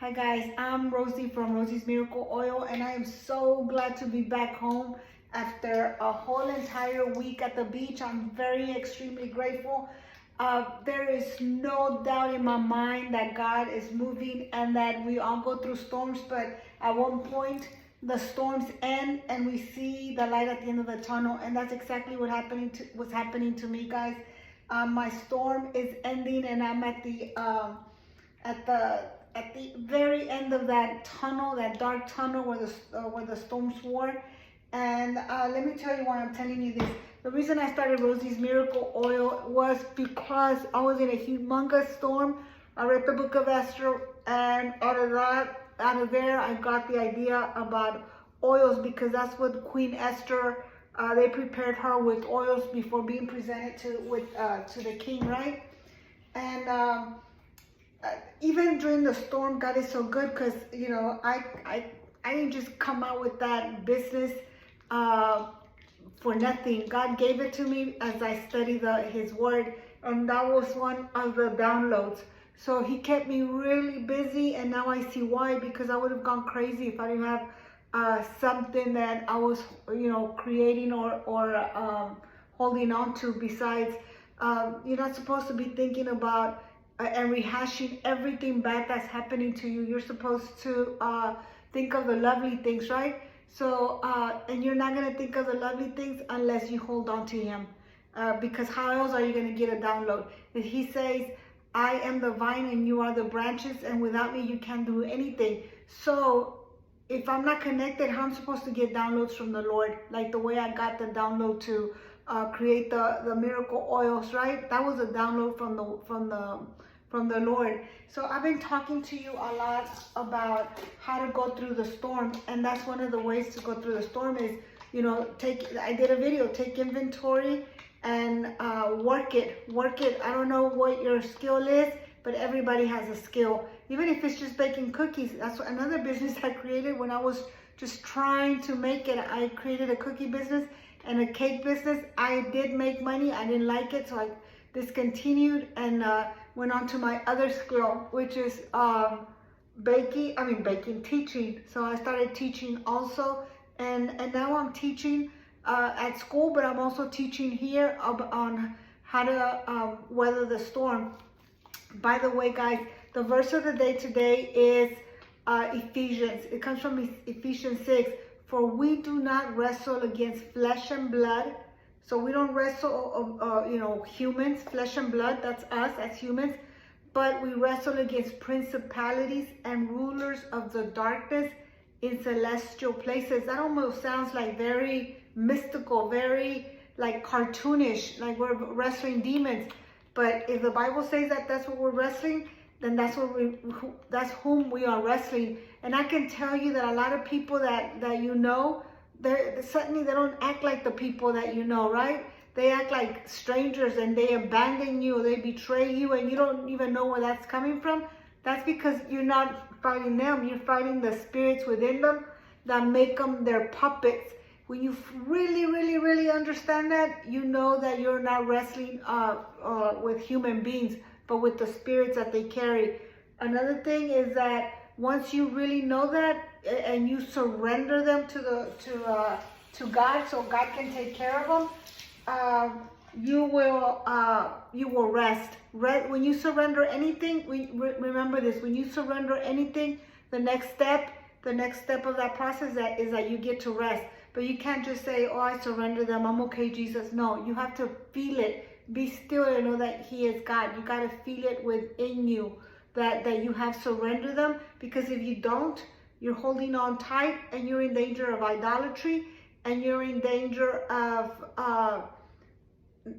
Hi guys, I'm Rosie from Rosie's Miracle Oil, and I am so glad to be back home after a whole entire week at the beach. I'm very extremely grateful. There is no doubt in my mind that God is moving and that we all go through storms, but at one point the storms end and we see the light at the end of the tunnel, and that's exactly what's happening to me, guys. My storm is ending, and I'm at the very end of that tunnel, that dark tunnel where the storms were. And let me tell you why I'm telling you this. The reason I started Rosie's Miracle Oil was because I was in a humongous storm. I read the book of Esther, and out of there, I got the idea about oils, because that's what Queen Esther, they prepared her with oils before being presented to the king, right? And even during the storm, God is so good, because I didn't just come out with that business for nothing. God gave it to me as I studied His Word, and that was one of the downloads. So He kept me really busy, and now I see why, because I would have gone crazy if I didn't have something that I was, creating or holding on to. Besides, you're not supposed to be thinking about and rehashing everything bad that's happening to you. You're supposed to think of the lovely things, right? So, and you're not going to think of the lovely things unless you hold on to Him. Because how else are you going to get a download? If He says, I am the vine and you are the branches, and without me you can't do anything. So, if I'm not connected, how am I supposed to get downloads from the Lord? Like the way I got the download to create the miracle oils, right? That was a download from the Lord. So I've been talking to you a lot about how to go through the storm, and that's one of the ways to go through the storm is, I did a video, take inventory and work it. I don't know what your skill is, but everybody has a skill. Even if it's just baking cookies. That's another business I created when I was just trying to make it. I created a cookie business and a cake business. I did make money. I didn't like it, so I discontinued and went on to my other skill, which is teaching. So I started teaching also, and now I'm teaching at school, but I'm also teaching here on how to weather the storm. By the way, guys, the verse of the day today is Ephesians. It comes from Ephesians 6. For we do not wrestle against flesh and blood. So we don't wrestle, humans, flesh and blood. That's us as humans. But we wrestle against principalities and rulers of the darkness in celestial places. That almost sounds like very mystical, very like cartoonish, like we're wrestling demons. But if the Bible says that that's what we're wrestling, then that's whom we are wrestling. And I can tell you that a lot of people that suddenly they don't act like the people that you know, right? They act like strangers, and they abandon you, they betray you, and you don't even know where that's coming from. That's because you're not fighting them. You're fighting the spirits within them that make them their puppets. When you really, really, really understand that, you know that you're not wrestling with human beings, but with the spirits that they carry. Another thing is that once you really know that and you surrender them to God, so God can take care of them, you will rest. When you surrender anything, remember this: when you surrender anything, the next step of that process is that you get to rest. But you can't just say, oh, I surrender them, I'm okay, Jesus. No, you have to feel it. Be still and know that He is God. You got to feel it within you that you have surrendered them, because if you don't, you're holding on tight, and you're in danger of idolatry, and you're in danger of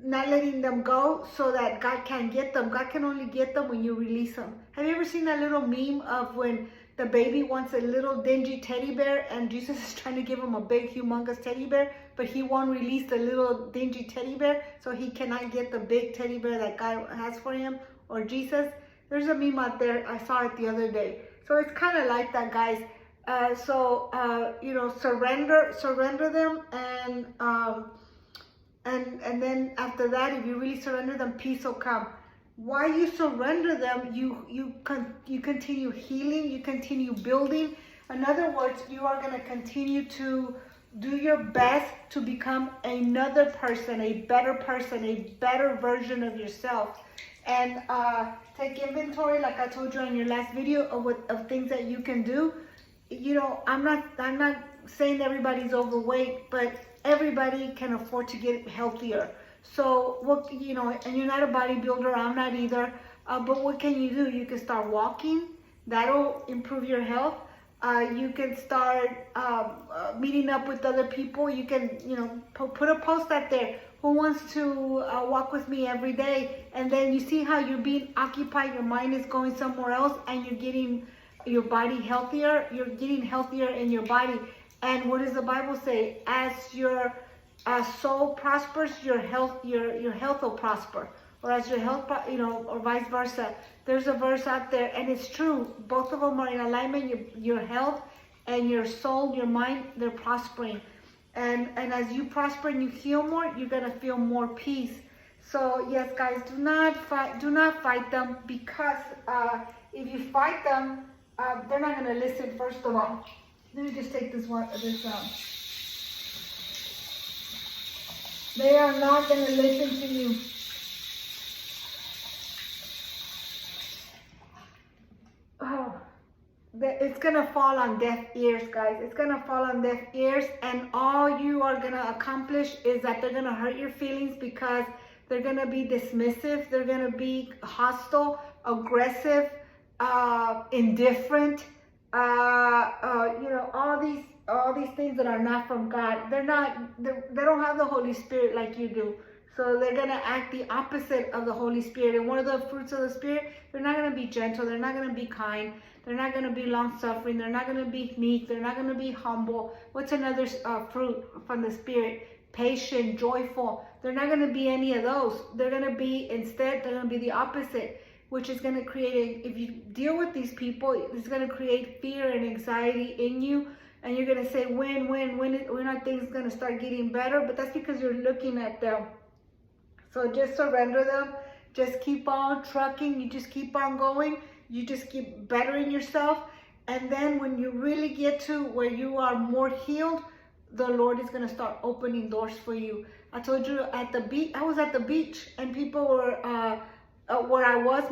not letting them go so that God can't get them. God can only get them when you release them. Have you ever seen that little meme of when the baby wants a little dingy teddy bear and Jesus is trying to give him a big humongous teddy bear, but he won't release the little dingy teddy bear, so he cannot get the big teddy bear that God has for him, or Jesus? There's a meme out there, I saw it the other day. So it's kind of like that, guys. Surrender them, and then after that, if you really surrender them, peace will come. while you surrender them, you continue healing, you continue building. In other words, you are going to continue to do your best to become another person, a better version of yourself. And take inventory, like I told you in your last video, of things that you can do. You know, I'm not saying everybody's overweight, but everybody can afford to get healthier. So what, you know, and you're not a bodybuilder, I'm not either. But what can you do? You can start walking. That'll improve your health. You can start meeting up with other people. You can, you know, put a post out there. Who wants to walk with me every day? And then you see how you're being occupied. Your mind is going somewhere else, and you're getting your body healthier. You're getting healthier in your body. And what does the Bible say? As your soul prospers, your health will prosper. Or as your health, you know, or vice versa. There's a verse out there, and it's true. Both of them are in alignment. Your health and your soul, your mind, they're prospering. And as you prosper and you heal more, you're gonna feel more peace. So yes, guys, do not fight them, because if you fight them, they're not gonna listen. First of all, let me just take this one. They are not gonna listen to you. It's gonna fall on deaf ears, guys. It's gonna fall on deaf ears, and all you are gonna accomplish is that they're gonna hurt your feelings, because they're gonna be dismissive, they're gonna be hostile, aggressive, indifferent, you know, all these things that are not from God. They don't have the Holy Spirit like you do. So they're going to act the opposite of the Holy Spirit. And one of the fruits of the Spirit, they're not going to be gentle. They're not going to be kind. They're not going to be long-suffering. They're not going to be meek. They're not going to be humble. What's another fruit from the Spirit? Patient, joyful. They're not going to be any of those. They're going to be, instead, they're going to be the opposite, which is going to create, if you deal with these people, it's going to create fear and anxiety in you. And you're going to say, when are things going to start getting better? But that's because you're looking at them. So just surrender them. Just keep on trucking. You just keep on going. You just keep bettering yourself. And then when you really get to where you are more healed, the Lord is going to start opening doors for you. I told you at the beach, I was at the beach, and people were, where I was,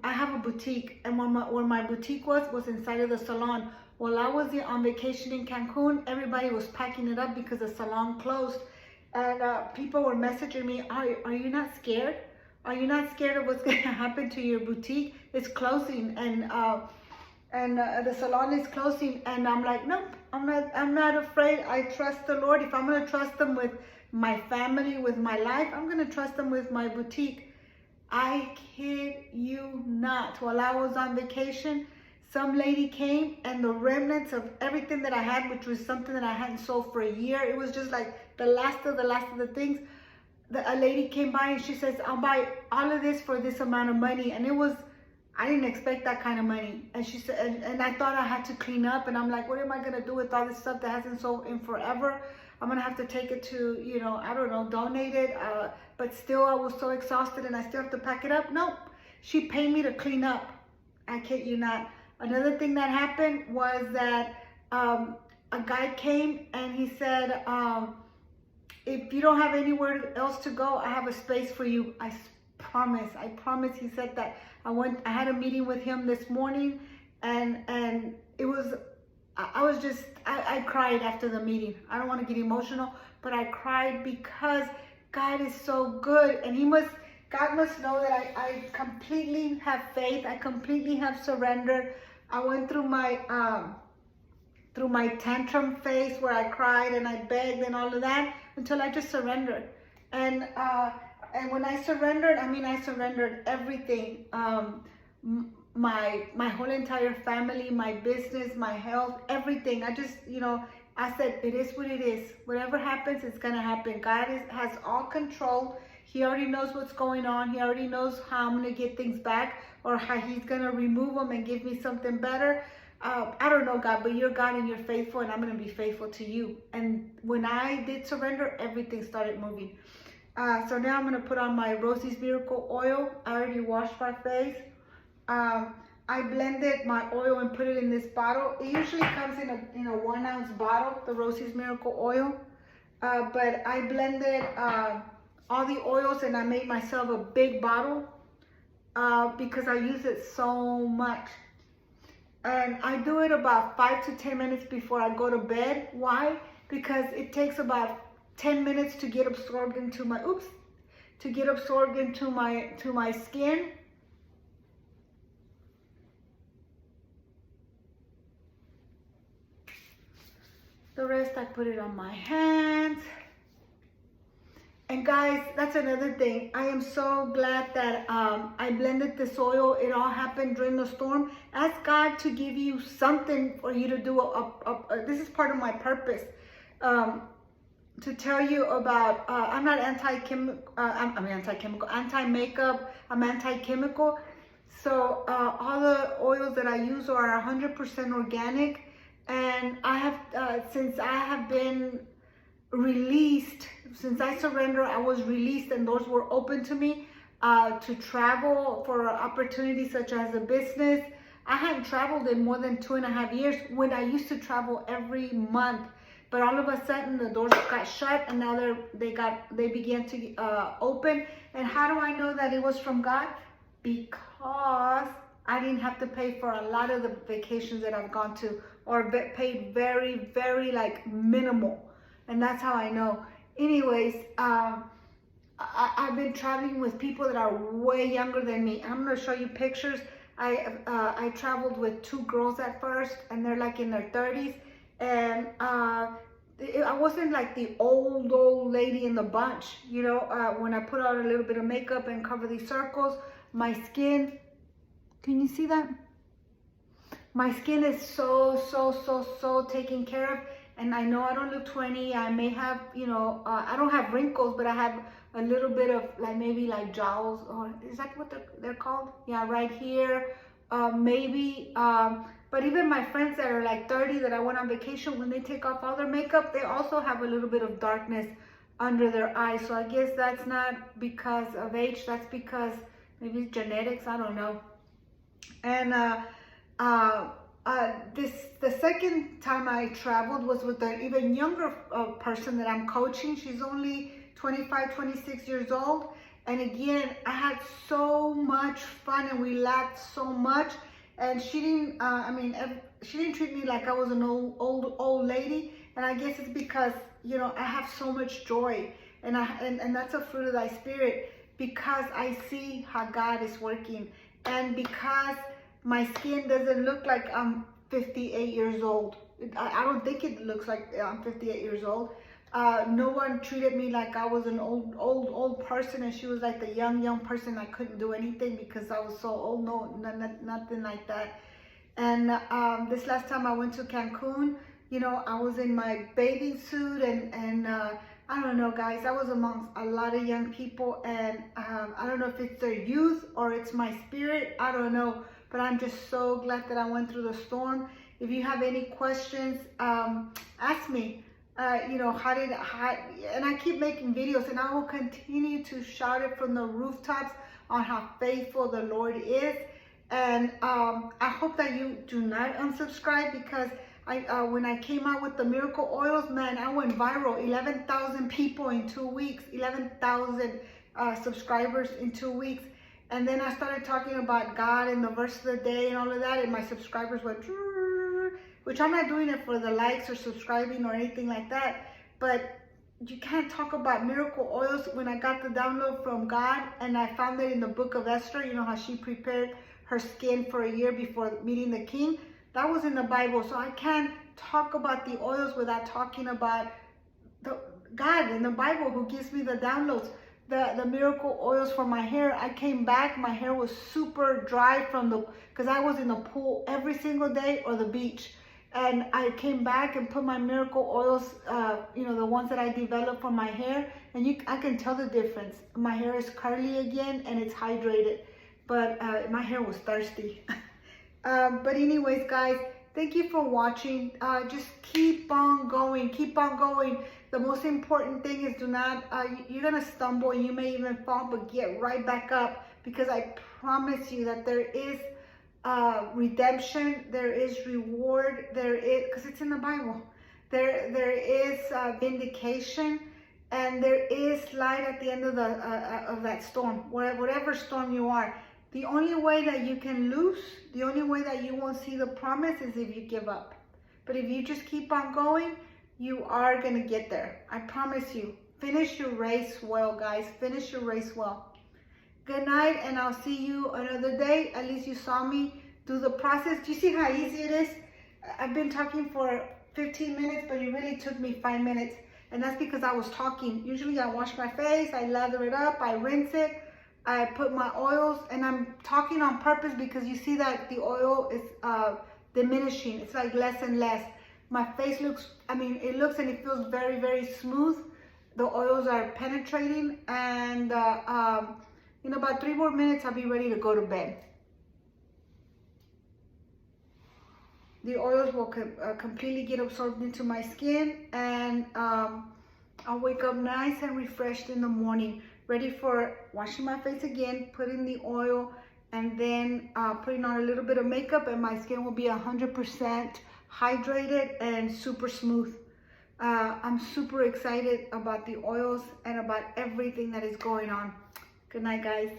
I have a boutique, and where my boutique was inside of the salon. While I was on vacation in Cancun, everybody was packing it up because the salon closed. And people were messaging me, are you not scared? Are you not scared of what's going to happen to your boutique? It's closing, and the salon is closing. And I'm like, nope, I'm not afraid. I trust the Lord. If I'm going to trust them with my family, with my life, I'm going to trust them with my boutique. I kid you not. While I was on vacation, some lady came, and the remnants of everything that I had, which was something that I hadn't sold for a year, it was just like the last of the things. A lady came by, and she says, I'll buy all of this for this amount of money. And I didn't expect that kind of money. And she said, and I thought I had to clean up. And I'm like, what am I going to do with all this stuff that hasn't sold in forever? I'm going to have to take it to, you know, I don't know, donate it. But still, I was so exhausted, and I still have to pack it up. Nope. She paid me to clean up. I kid you not. Another thing that happened was that a guy came, and he said, if you don't have anywhere else to go, I have a space for you. I promise. He said that. I had a meeting with him this morning, and it was, I cried after the meeting. I don't want to get emotional, but I cried because God is so good, and God must know that I completely have faith. I completely have surrendered. I went through my tantrum phase where I cried and I begged and all of that until I just surrendered. And when I surrendered, I surrendered everything. My whole entire family, my business, my health, everything. I just, I said, it is what it is. Whatever happens, it's gonna happen. God has all control. He already knows what's going on. He already knows how I'm gonna get things back, or how he's gonna remove them and give me something better. I don't know, God, but you're God and you're faithful, and I'm gonna be faithful to you. And when I did surrender, everything started moving. So now I'm gonna put on my Rosie's Miracle oil. I already washed my face. I blended my oil and put it in this bottle. It usually comes in a 1 ounce bottle, the Rosie's Miracle oil. But I blended all the oils and I made myself a big bottle because I use it so much. And I do it about 5 to 10 minutes before I go to bed. Why? Because it takes about 10 minutes to get absorbed into my, to my skin. The rest I put it on my hands. And guys, that's another thing. I am so glad that I blended this oil. It all happened during the storm. Ask God to give you something for you to do. This is part of my purpose. To tell you about, I'm not anti-chemical, anti-makeup, I'm anti-chemical. So all the oils that I use are 100% organic. And I have, since I have been released, since I surrendered, I was released and doors were open to me to travel for opportunities such as a business. I hadn't traveled in more than 2.5 years when I used to travel every month. But all of a sudden the doors got shut and now they began to open. And how do I know that it was from God? Because I didn't have to pay for a lot of the vacations that I've gone to, or paid very, very like minimal. And that's how I know. Anyways, I've been traveling with people that are way younger than me. I'm gonna show you pictures. I traveled with 2 girls at first, and they're like in their 30s. And I wasn't like the old lady in the bunch. You know, when I put on a little bit of makeup and cover these circles, my skin, can you see that? My skin is so taken care of. And I know I don't look 20. I may have, you know, I don't have wrinkles, but I have a little bit of like maybe like jowls, or is that what they're called? Yeah, right here, maybe. But even my friends that are like 30 that I went on vacation, when they take off all their makeup, they also have a little bit of darkness under their eyes. So I guess that's not because of age. That's because maybe it's genetics. I don't know. And the second time I traveled was with an even younger person that I'm coaching. She's only 25, 26 years old. And again, I had so much fun and we laughed so much. And she didn't, she didn't treat me like I was an old lady. And I guess it's because, you know, I have so much joy. And that's a fruit of thy spirit, because I see how God is working. And because my skin doesn't look like I'm 58 years old. I don't think it looks like I'm 58 years old. No one treated me like I was an old person, and she was like the young person. I couldn't do anything because I was so old. No, nothing like that. And this last time I went to Cancun, you know, I was in my bathing suit, and I don't know, guys, I was amongst a lot of young people, and I don't know if it's their youth or it's my spirit. I don't know. But I'm just so glad that I went through the storm. If you have any questions, ask me. You know, and I keep making videos, and I will continue to shout it from the rooftops on how faithful the Lord is. And I hope that you do not unsubscribe, because when I came out with the miracle oils, man, I went viral. 11,000 people in 2 weeks, 11,000 subscribers in 2 weeks. And then I started talking about God and the verse of the day and all of that, and my subscribers went, which I'm not doing it for the likes or subscribing or anything like that. But you can't talk about miracle oils. When I got the download from God, and I found it in the book of Esther, you know how she prepared her skin for a year before meeting the king. That was in the Bible. So I can't talk about the oils without talking about the God in the Bible who gives me the downloads. The miracle oils for my hair. I came back, my hair was super dry because I was in the pool every single day or the beach. And I came back and put my miracle oils, you know, the ones that I developed for my hair. And I can tell the difference. My hair is curly again and it's hydrated. But my hair was thirsty. But anyways, guys, thank you for watching. Just keep on going. Keep on going. the most important thing is do not, you're gonna stumble and you may even fall, but get right back up, because I promise you that there is redemption, there is reward, there is, because it's in the Bible, there is vindication, and there is light at the end of that storm, whatever storm you are. The only way that you can lose, the only way that you won't see the promise is if you give up. But if you just keep on going, you are gonna get there. I promise you. Finish your race well, guys. Finish your race well. Good night, and I'll see you another day. At least you saw me do the process. Do you see how easy it is? I've been talking for 15 minutes, but it really took me 5 minutes. And that's because I was talking. Usually I wash my face, I lather it up, I rinse it, I put my oils, and I'm talking on purpose because you see that the oil is diminishing. It's like less and less. My face looks, it looks and it feels very, very smooth. The oils are penetrating, and in about 3 more minutes, I'll be ready to go to bed. The oils will completely get absorbed into my skin, and I'll wake up nice and refreshed in the morning, ready for washing my face again, putting the oil, and then putting on a little bit of makeup, and my skin will be 100% hydrated and super smooth. I'm super excited about the oils and about everything that is going on. Good night, guys.